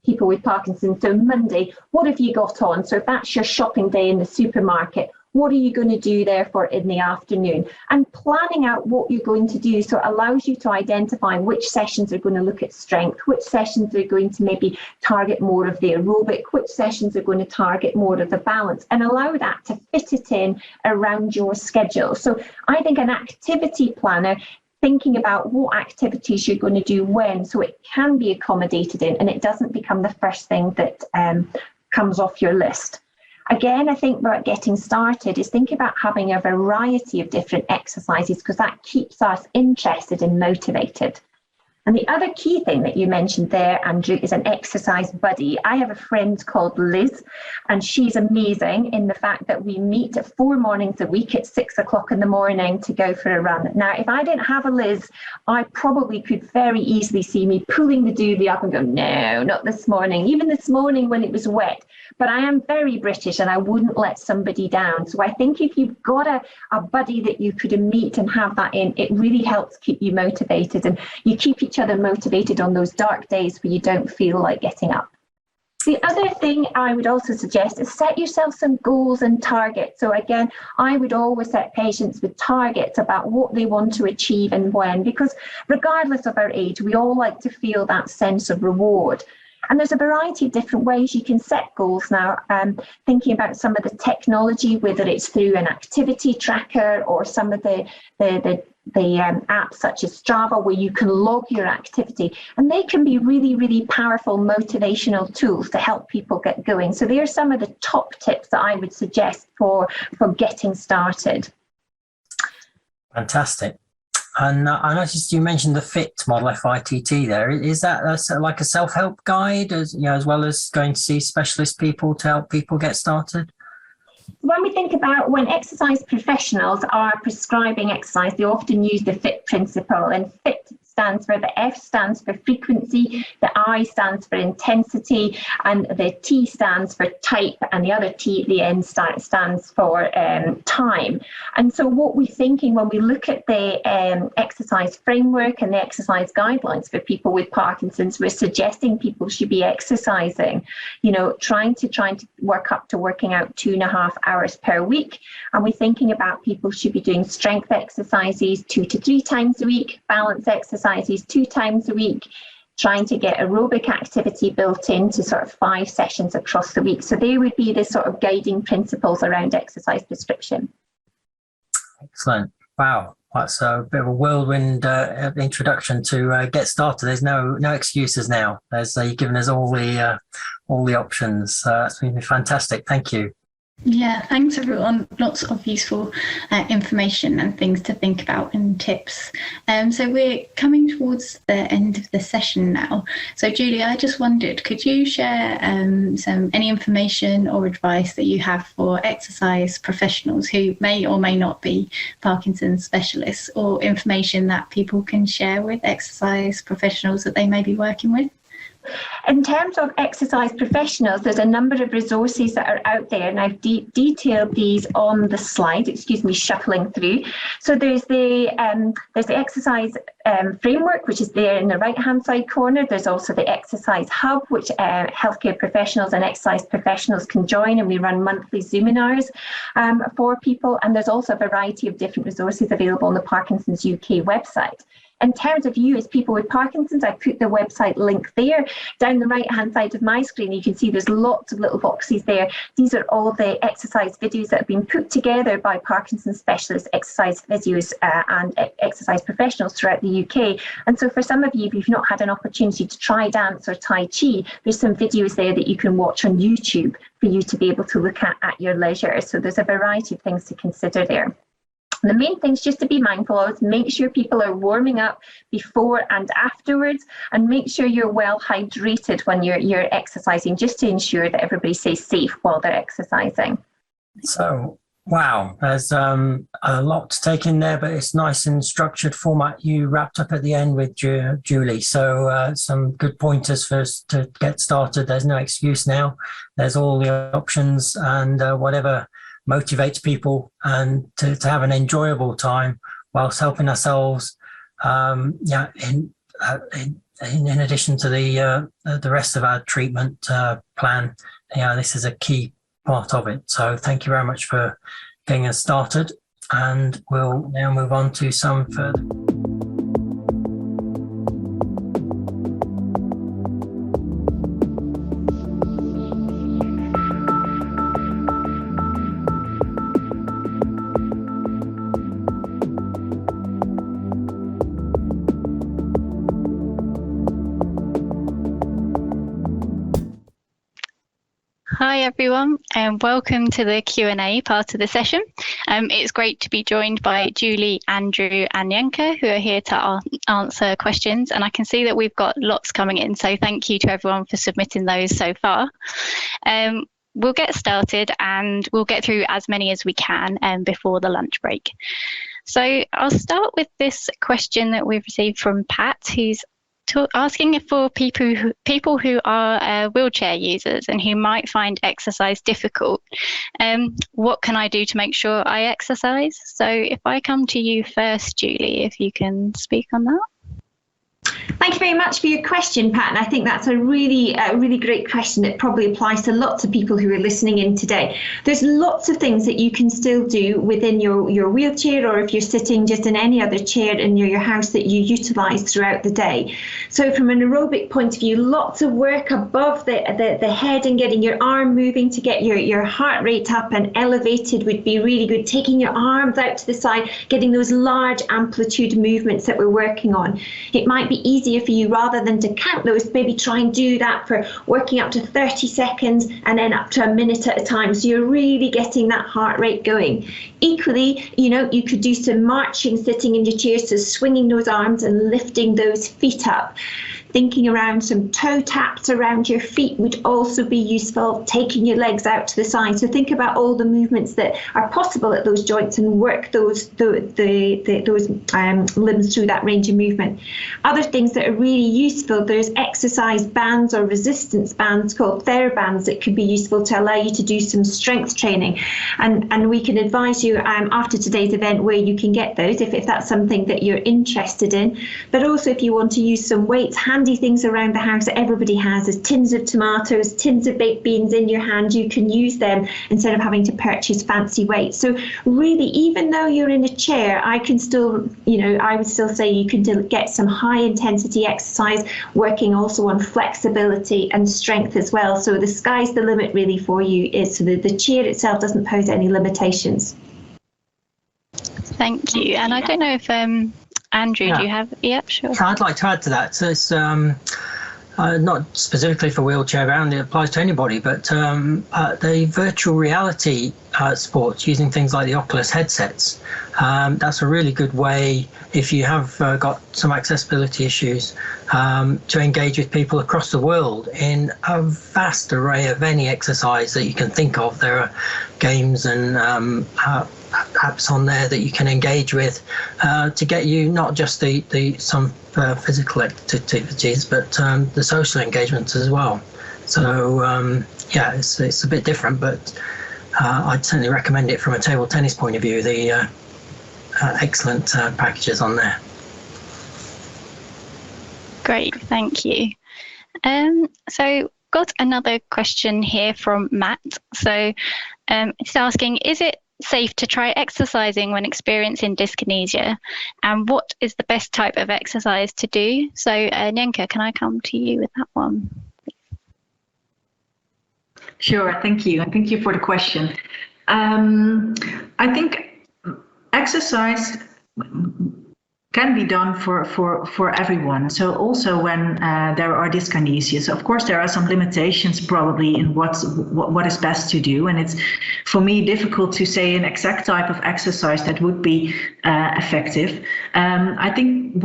people with Parkinson's. So Monday, what have you got on? So if that's your shopping day in the supermarket, what are you going to do therefore in the afternoon? And planning out what you're going to do, so it allows you to identify which sessions are going to look at strength, which sessions are going to maybe target more of the aerobic, which sessions are going to target more of the balance, and allow that to fit it in around your schedule. So I think an activity planner, thinking about what activities you're going to do when, so it can be accommodated in and it doesn't become the first thing that comes off your list. Again, I think about getting started is think about having a variety of different exercises, because that keeps us interested and motivated. And the other key thing that you mentioned there, Andrew, is an exercise buddy. I have a friend called Liz, and she's amazing in the fact that we meet 4 mornings a week at 6 o'clock in the morning to go for a run. Now, if I didn't have a Liz, I probably could very easily see me pulling the doobie up and go, no, not this morning, even this morning when it was wet. But I am very British and I wouldn't let somebody down. So I think if you've got a buddy that you could meet and have that in, it really helps keep you motivated, and you keep each other motivated on those dark days where you don't feel like getting up. The other thing I would also suggest is set yourself some goals and targets. So again, I would always set patients with targets about what they want to achieve and when, because regardless of our age, we all like to feel that sense of reward. And there's a variety of different ways you can set goals now, thinking about some of the technology, whether it's through an activity tracker or some of the apps such as Strava, where you can log your activity, and they can be really, really powerful motivational tools to help people get going. So they are some of the top tips that I would suggest for getting started. Fantastic. And I noticed you mentioned the FIT model, FITT there. Is that like a self-help guide, as well as going to see specialist people to help people get started? When we think about when exercise professionals are prescribing exercise, they often use the FIT principle, and FIT stands for, the F stands for frequency, the I stands for intensity, and the T stands for type, and the other T at the end stands for time. And so what we're thinking when we look at the exercise framework and the exercise guidelines for people with Parkinson's, we're suggesting people should be exercising, trying to work up to working out 2.5 hours per week. And we're thinking about people should be doing strength exercises 2 to 3 times a week, balance exercises 2 times a week, trying to get aerobic activity built into sort of 5 sessions across the week. So they would be the sort of guiding principles around exercise prescription. Excellent. Wow. That's a bit of a whirlwind introduction to get started. There's no excuses now. You've given us all the options. That's been fantastic. Thank you. Yeah, thanks everyone. Lots of useful information and things to think about and tips. So we're coming towards the end of the session now. So Julie, I just wondered, could you share any information or advice that you have for exercise professionals who may or may not be Parkinson's specialists, or information that people can share with exercise professionals that they may be working with? In terms of exercise professionals, there's a number of resources that are out there, and I've detailed these on the slide. Excuse me, shuffling through. So there's the exercise framework, which is there in the right-hand side corner. There's also the exercise hub, which healthcare professionals and exercise professionals can join, and we run monthly Zoominars for people. And there's also a variety of different resources available on the Parkinson's UK website. In terms of you as people with Parkinson's, I put the website link there. Down the right-hand side of my screen, you can see there's lots of little boxes there. These are all the exercise videos that have been put together by Parkinson's specialists, exercise physios and exercise professionals throughout the UK. And so for some of you, if you've not had an opportunity to try dance or Tai Chi, there's some videos there that you can watch on YouTube for you to be able to look at your leisure. So there's a variety of things to consider there. The main things just to be mindful of, make sure people are warming up before and afterwards, and make sure you're well hydrated when you're exercising, just to ensure that everybody stays safe while they're exercising. So, wow, there's a lot to take in there, but it's nice and structured format you wrapped up at the end with, Julie. So some good pointers for us to get started. There's no excuse now. There's all the options, and whatever motivates people, and to have an enjoyable time whilst helping ourselves. In addition to the rest of our treatment plan, this is a key part of it. So thank you very much for getting us started, and we'll now move on to some further. Hi everyone, and welcome to the Q&A part of the session. It's great to be joined by Julie, Andrew and Nienke, who are here to answer questions, and I can see that we've got lots coming in, so thank you to everyone for submitting those so far. We'll get started and we'll get through as many as we can before the lunch break. So I'll start with this question that we've received from Pat, who's asking for people who are wheelchair users and who might find exercise difficult. What can I do to make sure I exercise? So if I come to you first, Julie, if you can speak on that. Thank you very much for your question, Pat. And I think that's a really great question that probably applies to lots of people who are listening in today. There's lots of things that you can still do within your wheelchair, or if you're sitting just in any other chair in your house that you utilise throughout the day. So from an aerobic point of view, lots of work above the head and getting your arm moving to get your heart rate up and elevated would be really good. Taking your arms out to the side, getting those large amplitude movements that we're working on. It might be easier for you, rather than to count those, maybe try and do that for working up to 30 seconds and then up to a minute at a time. So you're really getting that heart rate going. Equally, you could do some marching sitting in your chair, so swinging those arms and lifting those feet up. Thinking around some toe taps around your feet would also be useful, taking your legs out to the side. So think about all the movements that are possible at those joints and work those limbs through that range of movement. Other things that are really useful, there's exercise bands or resistance bands called TheraBands that could be useful to allow you to do some strength training. And we can advise you after today's event where you can get those if that's something that you're interested in. But also if you want to use some weights, handy things around the house that everybody has, as tins of tomatoes, tins of baked beans in your hand, you can use them instead of having to purchase fancy weights. So really, even though you're in a chair, I would still say you can get some high intensity exercise, working also on flexibility and strength as well. So the sky's the limit really for you, is so the chair itself doesn't pose any limitations. Thank you. And I don't know if Andrew, do you have? Yep, sure. I'd like to add to that. So it's not specifically for wheelchair bound, it applies to anybody, but the virtual reality sports using things like the Oculus headsets, that's a really good way, if you have got some accessibility issues, to engage with people across the world in a vast array of any exercise that you can think of. There are games and apps on there that you can engage with to get you not just some physical activities, but the social engagements as well. So it's a bit different, but I'd certainly recommend it from a table tennis point of view. The excellent packages on there. Great, thank you. So got another question here from Matt. So it's asking, is it safe to try exercising when experiencing dyskinesia, and what is the best type of exercise to do? So Nienke, can I come to you with that one? Sure, thank you, and thank you for the question. I think exercise can be done for everyone. So also when there are dyskinesias, of course there are some limitations probably in what is best to do, and it's for me difficult to say an exact type of exercise that would be effective. I think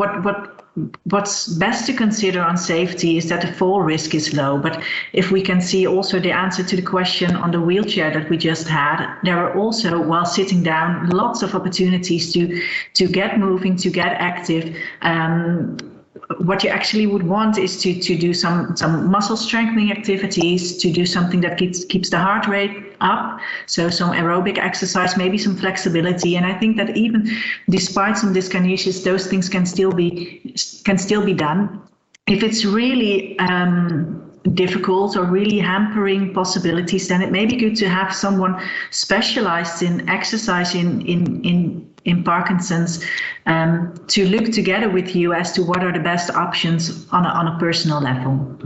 what's best to consider on safety is that the fall risk is low. But if we can see also the answer to the question on the wheelchair that we just had, there are also, while sitting down, lots of opportunities to get moving, to get active. What you actually would want is to do some muscle strengthening activities, to do something that keeps the heart rate up, so some aerobic exercise, maybe some flexibility. And I think that even despite some dyskinesias, those things can still be done. If it's really difficult or really hampering possibilities, then it may be good to have someone specialized in exercise in Parkinson's to look together with you as to what are the best options on a personal level.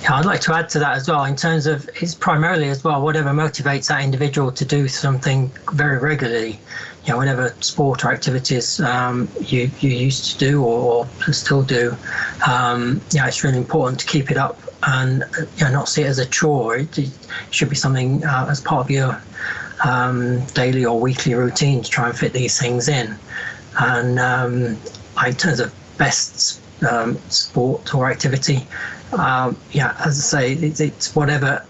Yeah, I'd like to add to that as well, in terms of it's primarily as well whatever motivates that individual to do something very regularly. You know, whatever sport or activities you used to do or still do, it's really important to keep it up and not see it as a chore. It should be something as part of your daily or weekly routine to try and fit these things in. And in terms of best sport or activity, as I say, it's whatever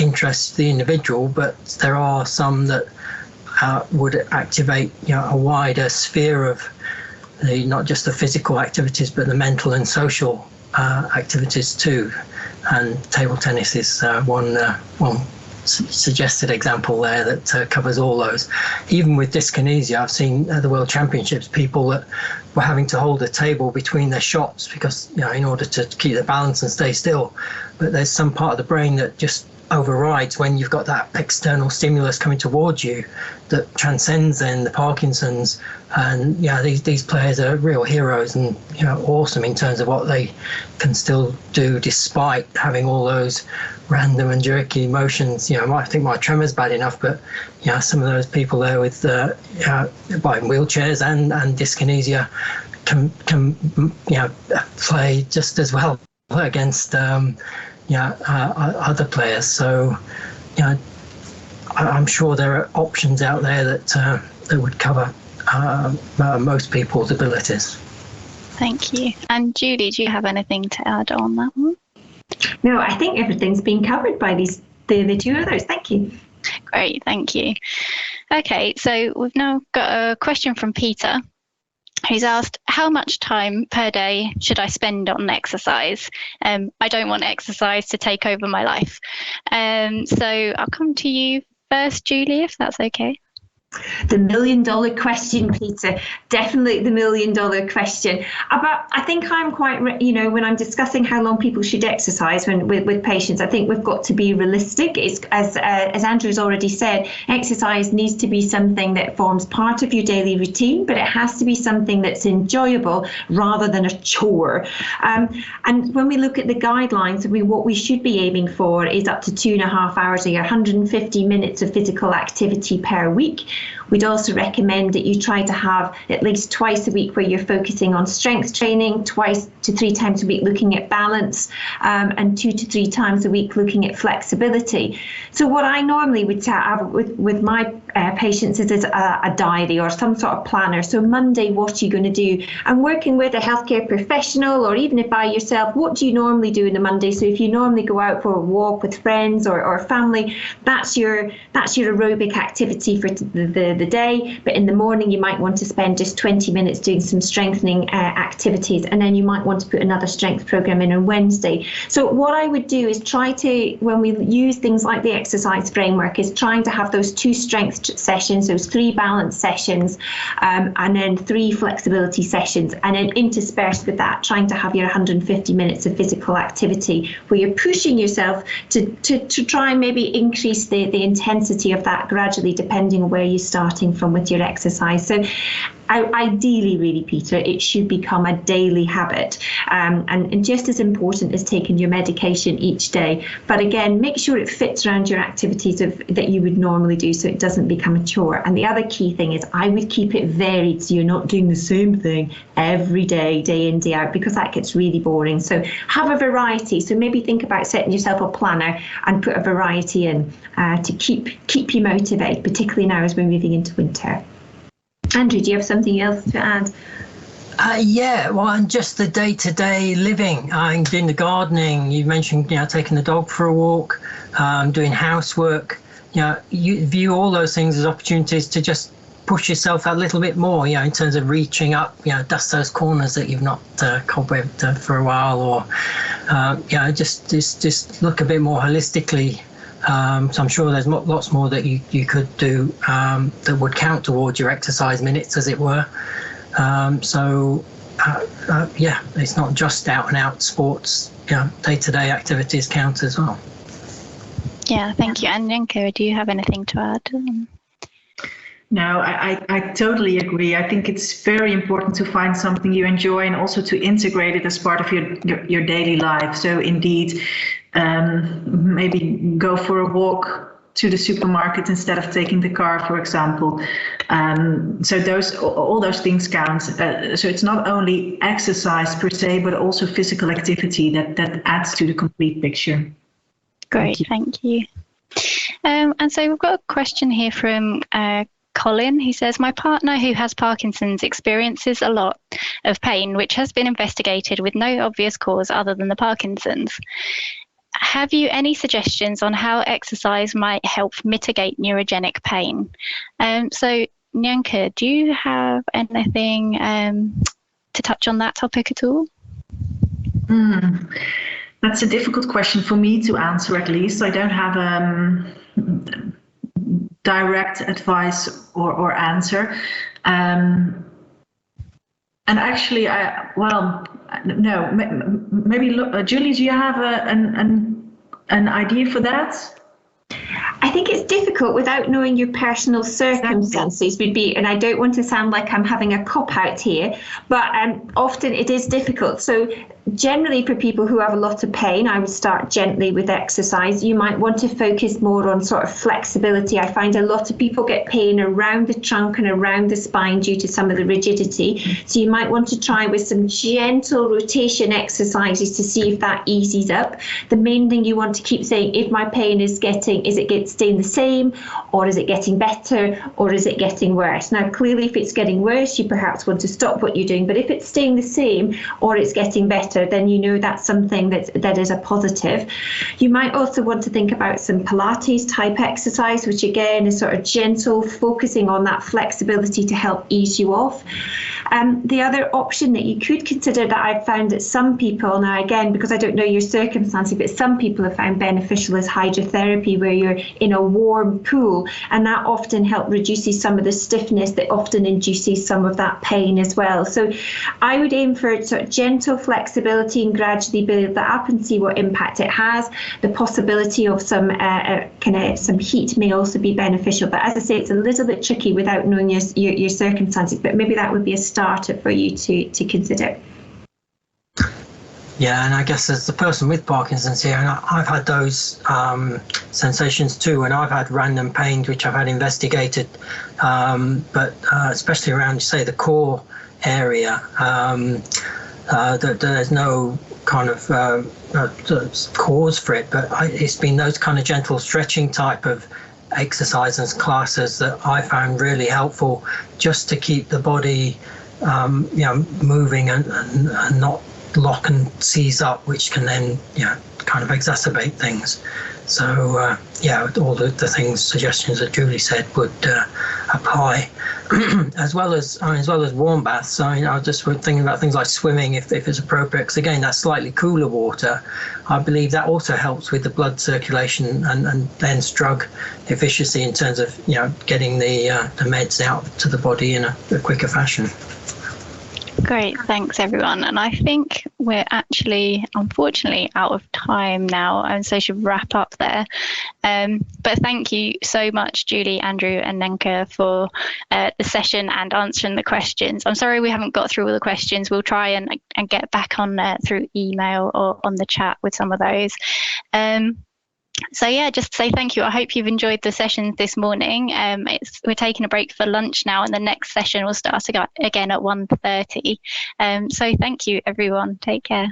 interests the individual, but there are some that would activate a wider sphere of not just the physical activities, but the mental and social activities too. And table tennis is one suggested example there that covers all those. Even with dyskinesia, I've seen at the World Championships people that were having to hold a table between their shots because, in order to keep their balance and stay still. But there's some part of the brain that just overrides when you've got that external stimulus coming towards you that transcends then the Parkinson's. And these players are real heroes and awesome in terms of what they can still do despite having all those random and jerky emotions. I think my tremor's bad enough, but some of those people there with in wheelchairs and dyskinesia can play just as well against other players. So I'm sure there are options out there that would cover most people's abilities. Thank you. And Julie, do you have anything to add on that one? No, I think everything's been covered by the two others. Thank you. Great, thank you. Okay, so we've now got a question from Peter, who's asked, how much time per day should I spend on exercise? I don't want exercise to take over my life. So I'll come to you first, Julie, if that's okay. The $1 million question, Peter, definitely the $1 million question. But I think I'm quite, when I'm discussing how long people should exercise with patients, I think we've got to be realistic. It's, as Andrew's already said, exercise needs to be something that forms part of your daily routine, but it has to be something that's enjoyable rather than a chore. And when we look at the guidelines, what we should be aiming for is up to 2.5 hours a year, 150 minutes of physical activity per week. We'd also recommend that you try to have at least twice a week where you're focusing on strength training, 2 to 3 times a week looking at balance, and 2 to 3 times a week looking at flexibility. So what I normally would have with my patients is a diary or some sort of planner. So Monday, what are you going to do? And working with a healthcare professional, or even if by yourself, what do you normally do on a Monday? So if you normally go out for a walk with friends or family, that's your aerobic activity for the day. But in the morning, you might want to spend just 20 minutes doing some strengthening activities, and then you might want to put another strength program in on Wednesday. So what I would do is try to, when we use things like the exercise framework, is trying to have those 2 strength sessions, those 3 balance sessions, and then 3 flexibility sessions, and then interspersed with that, trying to have your 150 minutes of physical activity where you're pushing yourself to try and maybe increase the intensity of that gradually, depending on where you're starting from with your exercise. So ideally, really, Peter, it should become a daily habit, and just as important as taking your medication each day. But again, make sure it fits around your activities that you would normally do, so it doesn't become a chore. And the other key thing is I would keep it varied, so you're not doing the same thing every day, day in, day out, because that gets really boring. So have a variety. So maybe think about setting yourself a planner and put a variety in to keep you motivated, particularly now as we're moving into winter. Andrew, do you have something else to add? And just the day-to-day living, doing the gardening. You mentioned, taking the dog for a walk, doing housework. You view all those things as opportunities to just push yourself a little bit more, in terms of reaching up, dust those corners that you've not cobwebbed for a while, or just look a bit more holistically. So I'm sure there's lots more that you could do that would count towards your exercise minutes, as it were. It's not just out and out sports. Day-to-day activities count as well. Yeah, thank you. And Nienke, do you have anything to add? No, I totally agree. I think it's very important to find something you enjoy and also to integrate it as part of your daily life. So indeed, maybe go for a walk to the supermarket instead of taking the car, for example. So all those things count. So it's not only exercise per se, but also physical activity that adds to the complete picture. Great, thank you. And so we've got a question here from Colin. He says, my partner who has Parkinson's experiences a lot of pain, which has been investigated with no obvious cause other than the Parkinson's. Have you any suggestions on how exercise might help mitigate neurogenic pain? So Nienke, do you have anything to touch on that topic at all? That's a difficult question for me to answer, at least. I don't have direct advice or answer. And actually, maybe Julie, do you have an idea for that? I think it's difficult without knowing your personal circumstances would be, and I don't want to sound like I'm having a cop-out here, but often it is difficult. So generally for people who have a lot of pain, I would start gently with exercise. You might want to focus more on sort of flexibility. I find a lot of people get pain around the trunk and around the spine due to some of the rigidity. So you might want to try with some gentle rotation exercises to see if that eases up. The main thing you want to keep saying, if my pain is staying the same, or is it getting better, or is it getting worse? Now, clearly, if it's getting worse, you perhaps want to stop what you're doing. But if it's staying the same or it's getting better, then you know that's something that is a positive. You might also want to think about some Pilates type exercise, which again is sort of gentle, focusing on that flexibility to help ease you off. The other option that you could consider that I've found that some people, now again, because I don't know your circumstances, but some people have found beneficial is hydrotherapy, where you're in a warm pool, and that often helps reduces some of the stiffness that often induces some of that pain as well. So I would aim for sort of gentle flexibility and gradually build that up and see what impact it has. The possibility of some some heat may also be beneficial, but as I say, it's a little bit tricky without knowing your circumstances, but maybe that would be a starter for you to consider. Yeah, and I guess as the person with Parkinson's here, and I've had those sensations too, and I've had random pains which I've had investigated, but especially around, say, the core area, there's no kind of cause for it, but it's been those kind of gentle stretching type of exercises classes that I found really helpful, just to keep the body moving and not lock and seize up, which can then kind of exacerbate things. So all the suggestions that Julie said would apply, as well as warm baths. So I was just thinking about things like swimming if it's appropriate, because again, that's slightly cooler water. I believe that also helps with the blood circulation and then drug efficiency in terms of getting the meds out to the body in a quicker fashion. Great, thanks everyone. And I think we're actually, unfortunately, out of time now, and so should wrap up there. But thank you so much, Julie, Andrew and Nienke, for the session and answering the questions. I'm sorry we haven't got through all the questions. We'll try and get back on through email or on the chat with some of those. So yeah, just to say thank you. I hope you've enjoyed the sessions this morning. We're taking a break for lunch now, and the next session will start again at 1:30. So thank you, everyone. Take care.